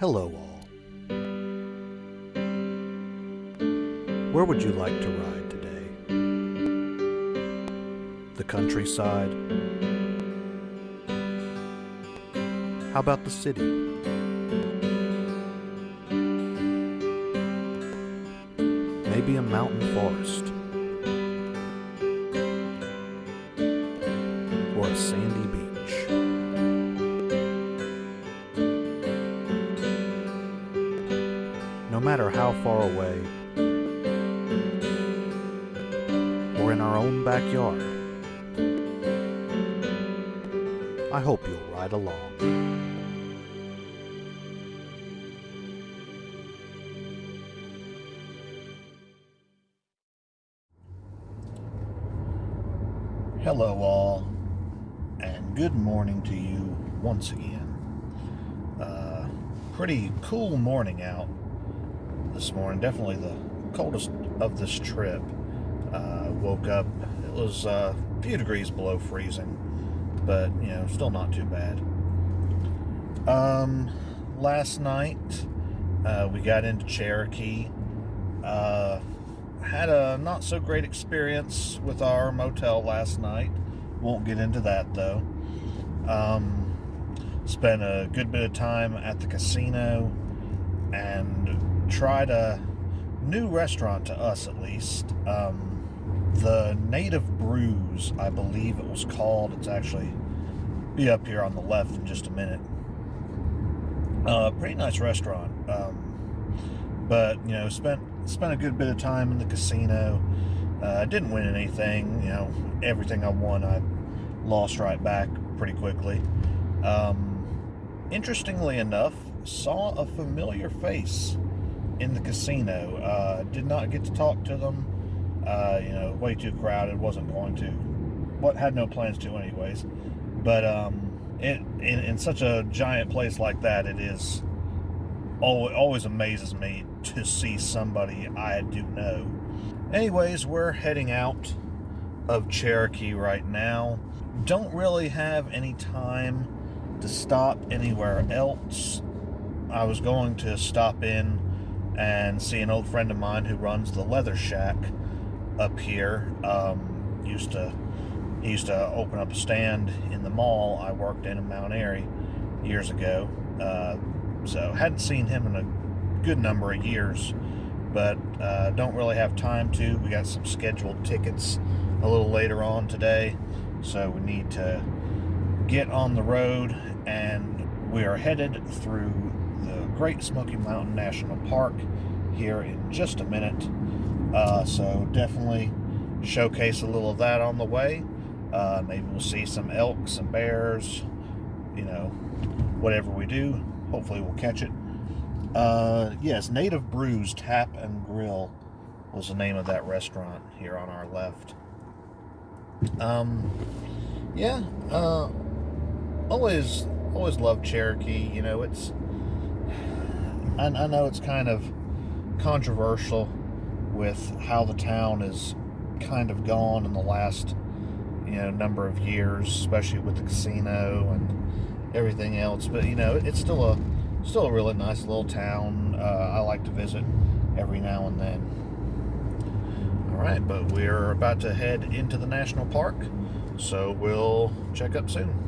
Hello all. Where would you like to ride today? The countryside? How about the city? Maybe a mountain forest? Or a sandy beach? No matter how far away, or in our own backyard, I hope you'll ride along. Hello all, and good morning to you once again. Pretty cool morning out this morning, definitely the coldest of this trip. Woke up, it was a few degrees below freezing, but still not too bad. Last night we got into Cherokee. Had a not so great experience with our motel last night. Won't get into that though. Spent a good bit of time at the casino and tried a new restaurant, to us at least. The Native Brews, I believe it was called. It's actually be up here on the left in just a minute. Pretty nice restaurant. But spent a good bit of time in the casino. Didn't win anything. Everything I won I lost right back pretty quickly. Interestingly enough, saw a familiar face in the casino. Did not get to talk to them. Way too crowded. Wasn't going to. Had no plans to anyways. But in such a giant place like that, it is always amazes me to see somebody I do know. Anyways, we're heading out of Cherokee right now. Don't really have any time to stop anywhere else. I was going to stop in and see an old friend of mine who runs the Leather Shack up here. He used to open up a stand in the mall I worked in Mount Airy years ago. So hadn't seen him in a good number of years, but don't really have time to. We got some scheduled tickets a little later on today, so we need to get on the road, and we are headed through the Great Smoky Mountain National Park here in just a minute. So definitely showcase a little of that on the way. Maybe we'll see some elk, some bears, whatever we do. Hopefully we'll catch it. Yes, Native Brews Tap and Grill was the name of that restaurant here on our left. Always loved Cherokee. It's I know it's kind of controversial with how the town is kind of gone in the last number of years, especially with the casino and everything else. But it's still a really nice little town. I like to visit every now and then. All right, but we're about to head into the national park, so we'll check up soon.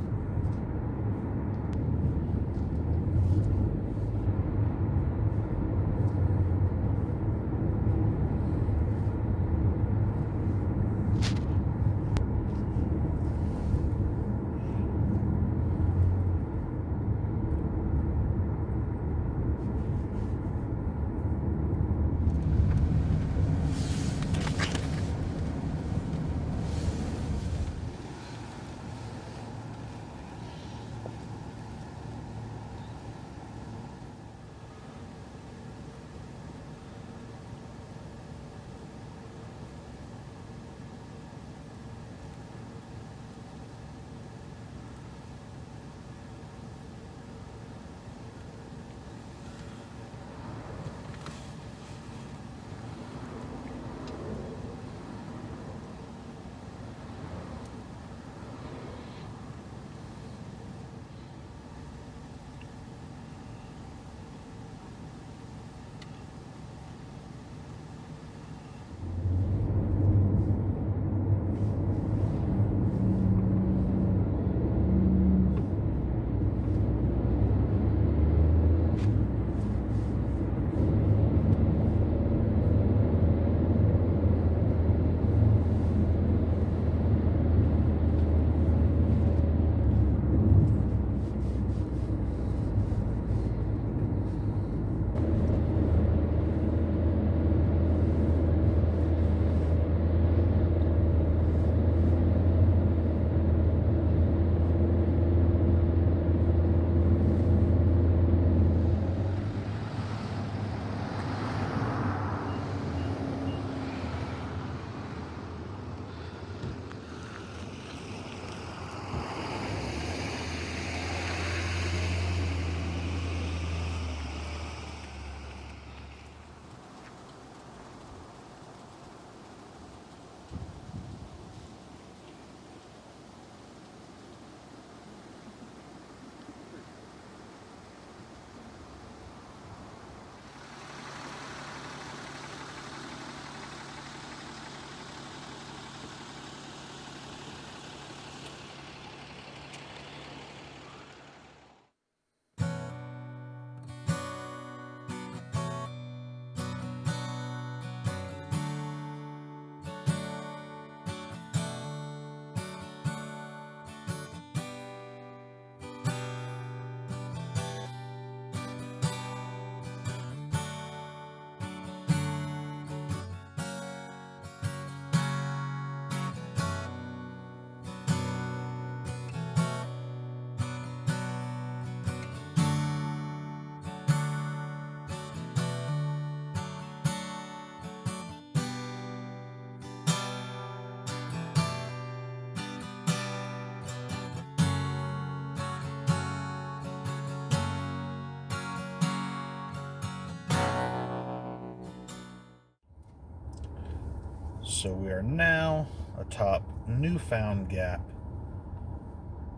So we are now atop Newfound Gap,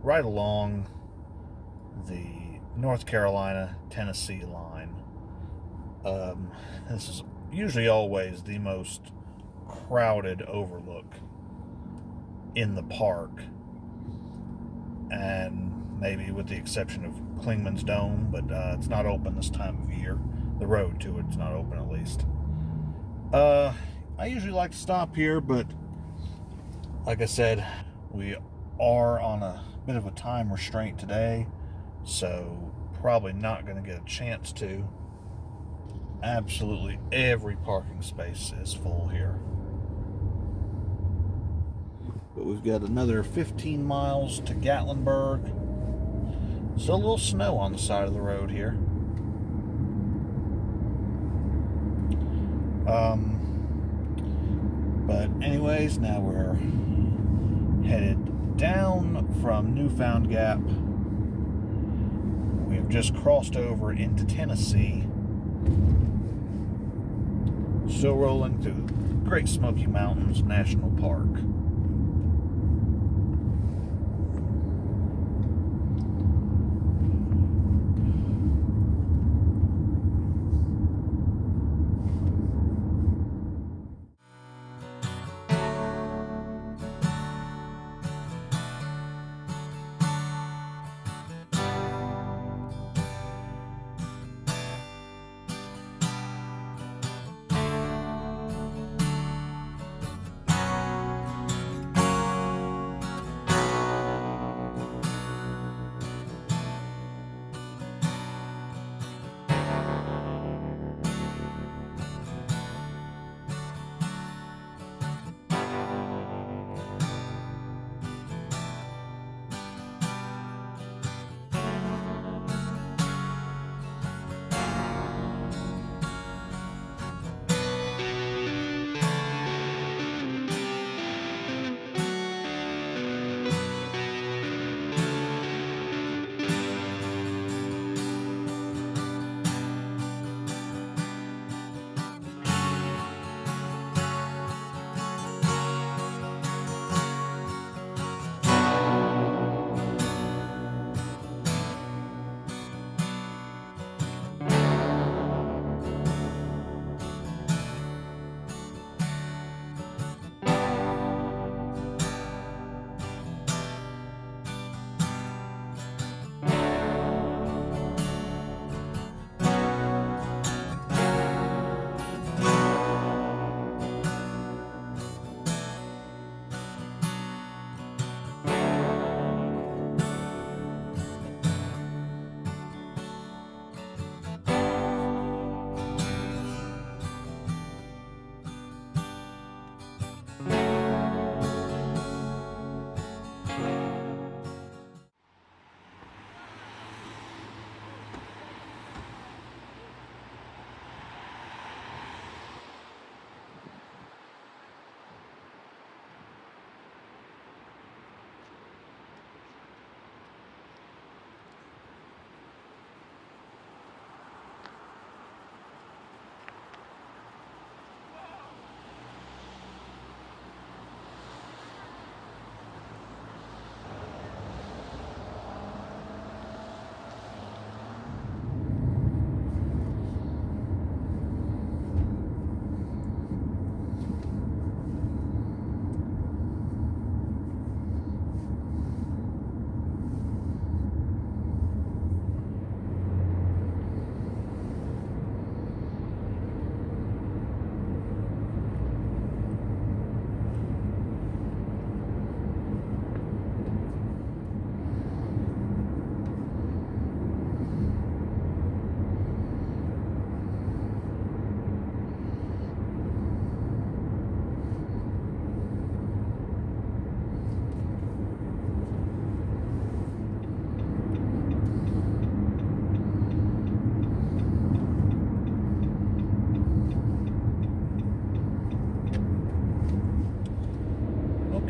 right along the North Carolina-Tennessee line. This is usually always the most crowded overlook in the park, and maybe with the exception of Klingman's Dome, but it's not open this time of year. The road to it's not open, at least. I usually like to stop here, but like I said, we are on a bit of a time restraint today, so probably not going to get a chance to. Absolutely every parking space is full here. But we've got another 15 miles to Gatlinburg. Still a little snow on the side of the road here. But anyways, now we're headed down from Newfound Gap. We have just crossed over into Tennessee. Still rolling through Great Smoky Mountains National Park.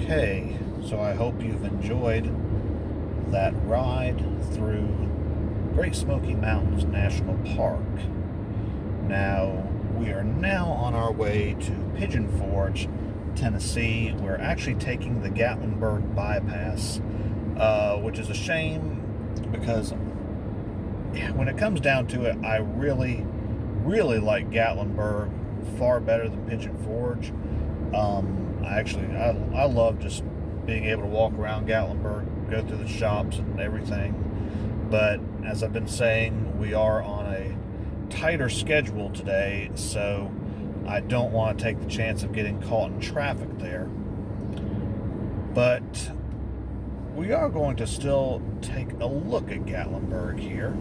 Okay, so I hope you've enjoyed that ride through Great Smoky Mountains National Park. Now, we are now on our way to Pigeon Forge, Tennessee. We're actually taking the Gatlinburg bypass, which is a shame because when it comes down to it, I really, really like Gatlinburg far better than Pigeon Forge. I love just being able to walk around Gatlinburg, go through the shops and everything. But as I've been saying, we are on a tighter schedule today, so I don't want to take the chance of getting caught in traffic there. But we are going to still take a look at Gatlinburg here.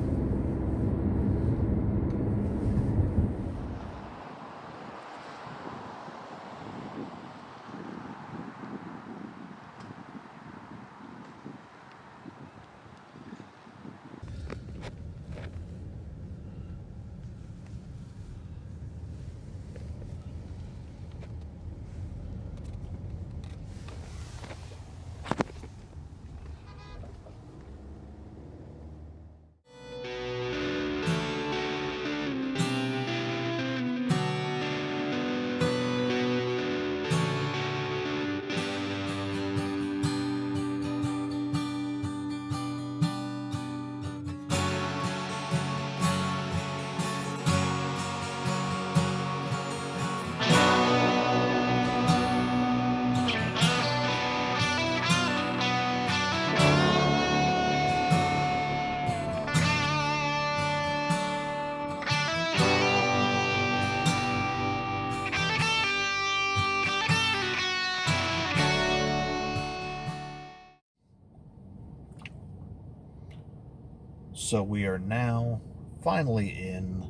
So we are now finally in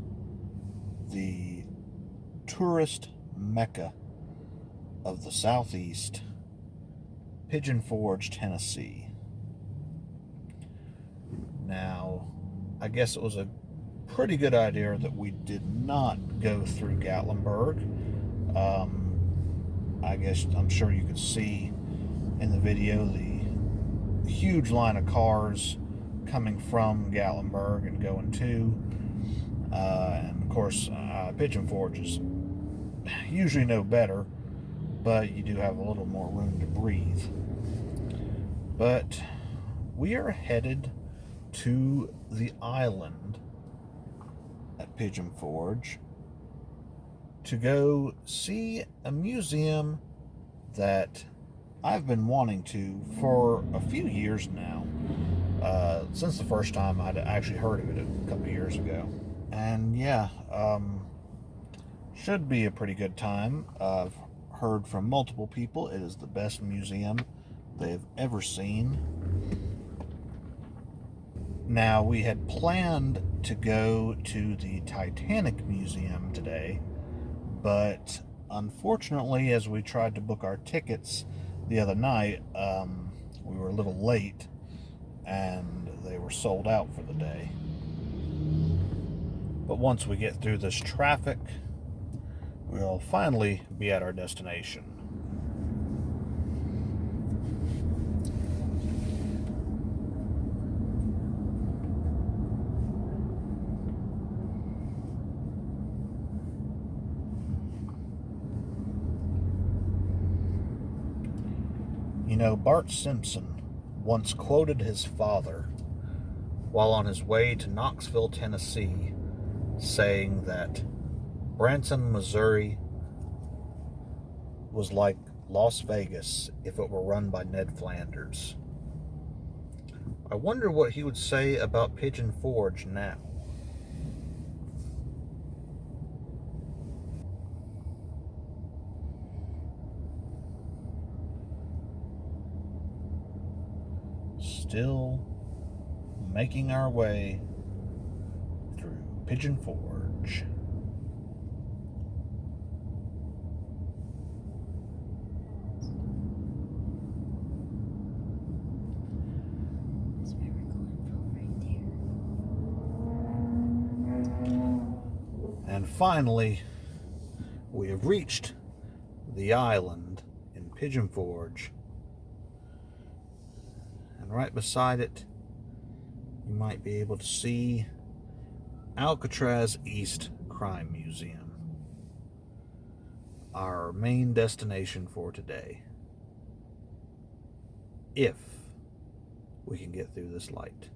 the tourist mecca of the Southeast, Pigeon Forge, Tennessee. Now, I guess it was a pretty good idea that we did not go through Gatlinburg. I'm sure you could see in the video the huge line of cars coming from Gatlinburg and going to. And of course, Pigeon Forge is usually no better, but you do have a little more room to breathe. But we are headed to the island at Pigeon Forge to go see a museum that I've been wanting to for a few years now. Since the first time I'd actually heard of it a couple years ago. And yeah, should be a pretty good time. I've heard from multiple people it is the best museum they've ever seen. Now, we had planned to go to the Titanic Museum today, but unfortunately, as we tried to book our tickets the other night, we were a little late and they were sold out for the day. But once we get through this traffic, we'll finally be at our destination. You know, Bart Simpson once quoted his father while on his way to Knoxville, Tennessee, saying that Branson, Missouri was like Las Vegas if it were run by Ned Flanders. I wonder what he would say about Pigeon Forge now. Still making our way through Pigeon Forge. And finally, we have reached the island in Pigeon Forge. And right beside it, you might be able to see Alcatraz East Crime Museum. our main destination for today. If we can get through this light.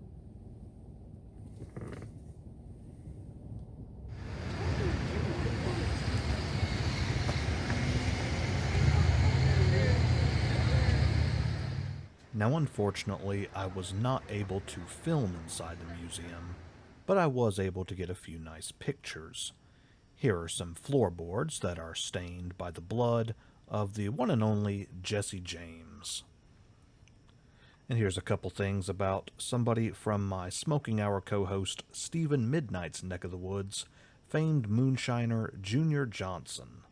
Now, unfortunately, I was not able to film inside the museum, but I was able to get a few nice pictures. Here are some floorboards that are stained by the blood of the one and only Jesse James. And here's a couple things about somebody from my Smoking Hour co-host Stephen Midnight's neck of the woods, famed moonshiner Junior Johnson.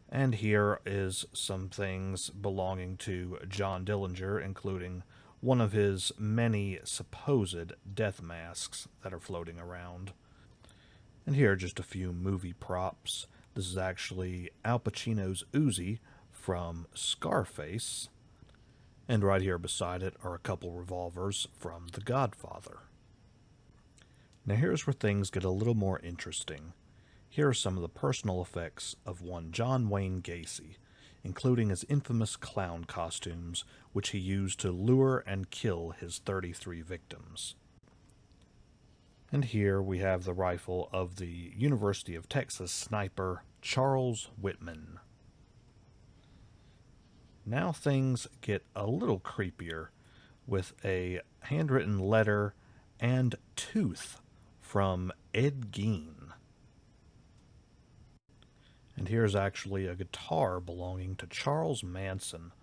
And here is some things belonging to John Dillinger, including one of his many supposed death masks that are floating around. And here are just a few movie props. This is actually Al Pacino's Uzi from Scarface. And right here beside it are a couple revolvers from The Godfather. Now here's where things get a little more interesting. Here are some of the personal effects of one John Wayne Gacy, including his infamous clown costumes, which he used to lure and kill his 33 victims. And here we have the rifle of the University of Texas sniper Charles Whitman. Now things get a little creepier with a handwritten letter and tooth from Ed Gein. And here's actually a guitar belonging to Charles Manson.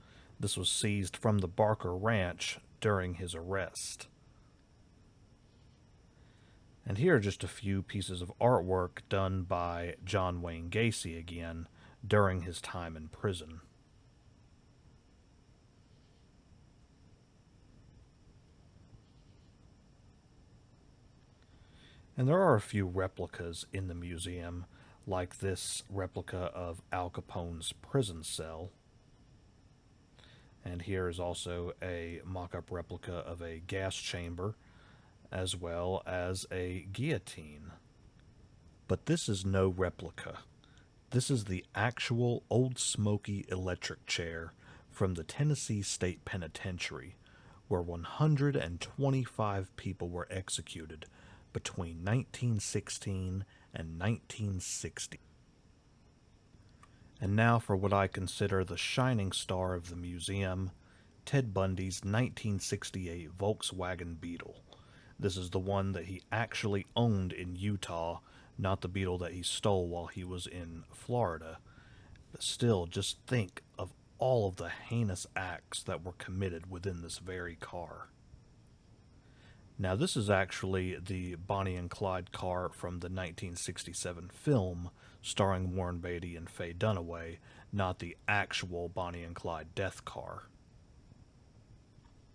This was seized from the Barker Ranch during his arrest. And here are just a few pieces of artwork done by John Wayne Gacy again during his time in prison. And there are a few replicas in the museum, like this replica of Al Capone's prison cell. And here is also a mock-up replica of a gas chamber, as well as a guillotine. But this is no replica. This is the actual Old Smoky electric chair from the Tennessee State Penitentiary, where 125 people were executed between 1916 and 1960. And now for what I consider the shining star of the museum, Ted Bundy's 1968 Volkswagen Beetle. This is the one that he actually owned in Utah, not the Beetle that he stole while he was in Florida. But still, just think of all of the heinous acts that were committed within this very car. Now, this is actually the Bonnie and Clyde car from the 1967 film starring Warren Beatty and Faye Dunaway, not the actual Bonnie and Clyde death car.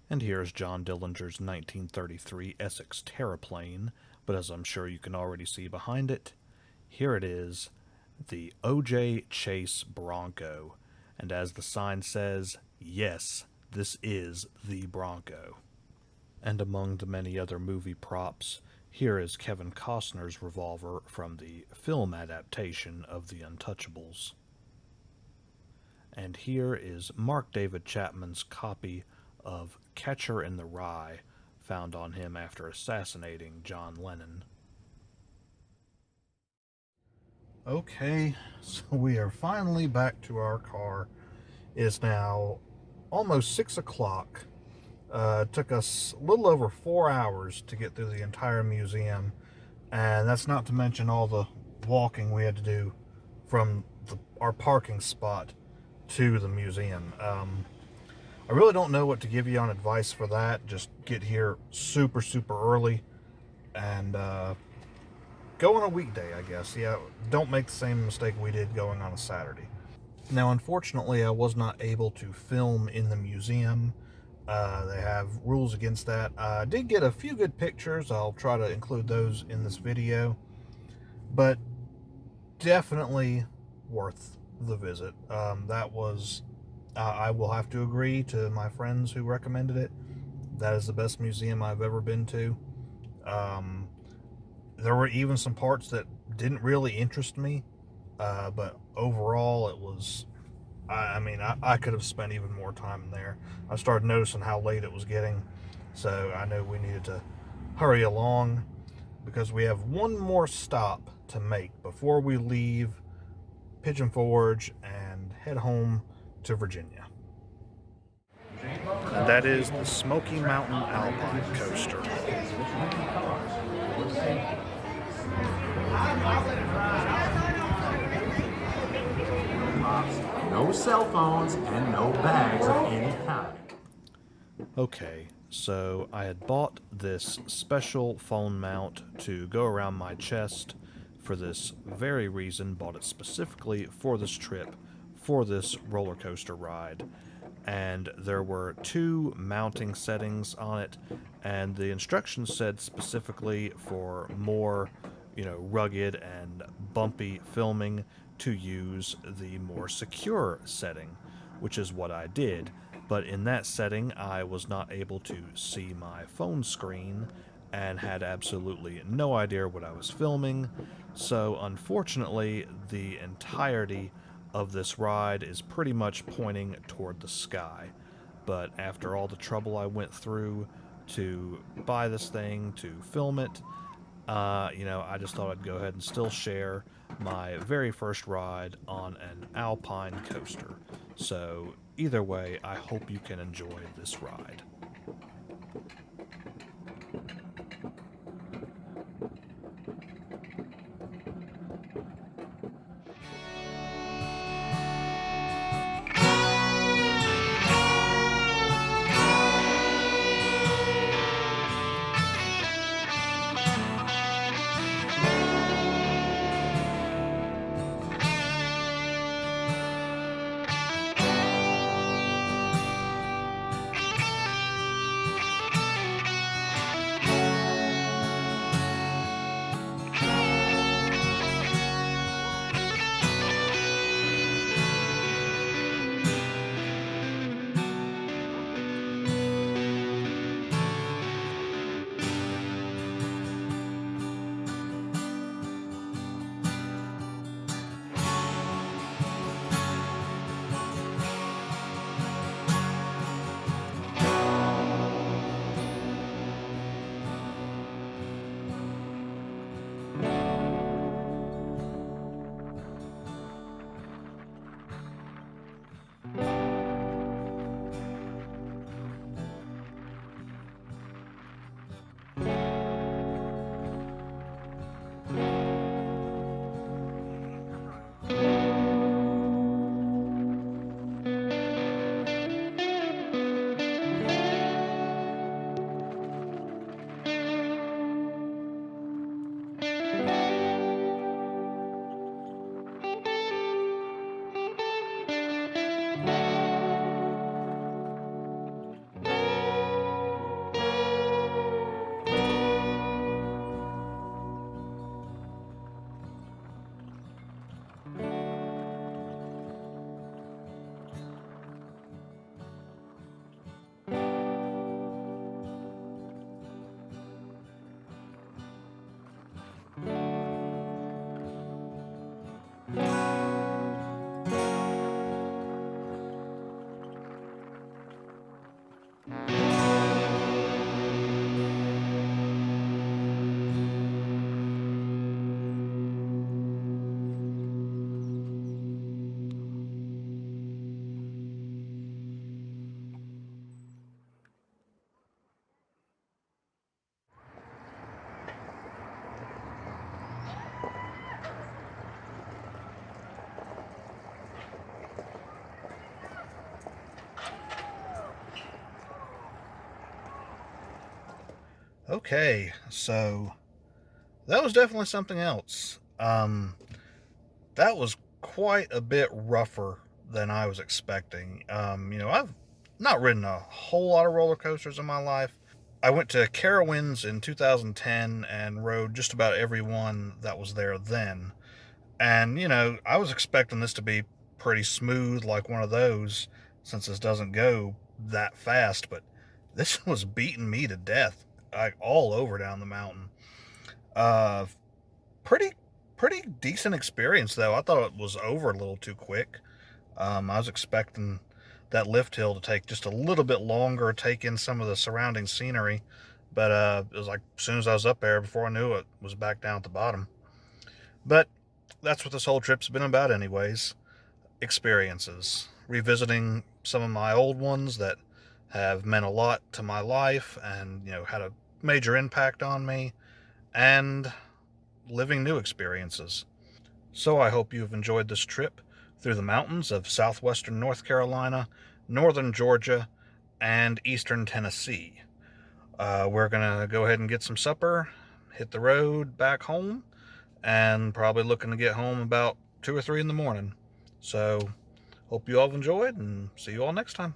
And here's John Dillinger's 1933 Essex Terraplane, but as I'm sure you can already see behind it, here it is, the O.J. Chase Bronco. And as the sign says, yes, this is the Bronco. And among the many other movie props, here is Kevin Costner's revolver from the film adaptation of The Untouchables. And here is Mark David Chapman's copy of Catcher in the Rye, found on him after assassinating John Lennon. Okay, so we are finally back to our car. It is now almost 6 o'clock. It took us a little over 4 hours to get through the entire museum, and that's not to mention all the walking we had to do from our parking spot to the museum. I really don't know what to give you on advice for that. Just get here super early and go on a weekday, I guess. Yeah, don't make the same mistake we did going on a Saturday. Now, unfortunately, I was not able to film in the museum. They have rules against that. I did get a few good pictures. I'll try to include those in this video. But definitely worth the visit. That was, I will have to agree to my friends who recommended it. That is the best museum I've ever been to. There were even some parts that didn't really interest me. but overall it was, I mean, I could have spent even more time in there. I started noticing how late it was getting, so I knew we needed to hurry along because we have one more stop to make before we leave Pigeon Forge and head home to Virginia. And that is the Smoky Mountain Alpine Coaster. No cell phones and no bags of any kind. Okay, so I had bought this special phone mount to go around my chest for this very reason, bought it specifically for this trip, for this roller coaster ride. And there were two mounting settings on it, and the instructions said specifically for more, rugged and bumpy filming to use the more secure setting, which is what I did. But in that setting, I was not able to see my phone screen and had absolutely no idea what I was filming. So, unfortunately, the entirety of this ride is pretty much pointing toward the sky. But after all the trouble I went through to buy this thing, to film it, I just thought I'd go ahead and still share my very first ride on an alpine coaster. So, either way, I hope you can enjoy this ride. Okay, so that was definitely something else. That was quite a bit rougher than I was expecting. I've not ridden a whole lot of roller coasters in my life. I went to Carowinds in 2010 and rode just about every one that was there then. And, I was expecting this to be pretty smooth like one of those since this doesn't go that fast, but this was beating me to death, like all over down the mountain. Uh, pretty pretty decent experience, though. I thought it was over a little too quick. I was expecting that lift hill to take just a little bit longer, take in some of the surrounding scenery. But it was like as soon as I was up there, before I knew it, was back down at the bottom. But that's what this whole trip's been about anyways. Experiences. Revisiting some of my old ones that have meant a lot to my life and, had a major impact on me, and living new experiences. So I hope you've enjoyed this trip through the mountains of southwestern North Carolina, northern Georgia, and eastern Tennessee. We're going to go ahead and get some supper, hit the road back home, and probably looking to get home about 2 or 3 in the morning. So, hope you all have enjoyed, and see you all next time.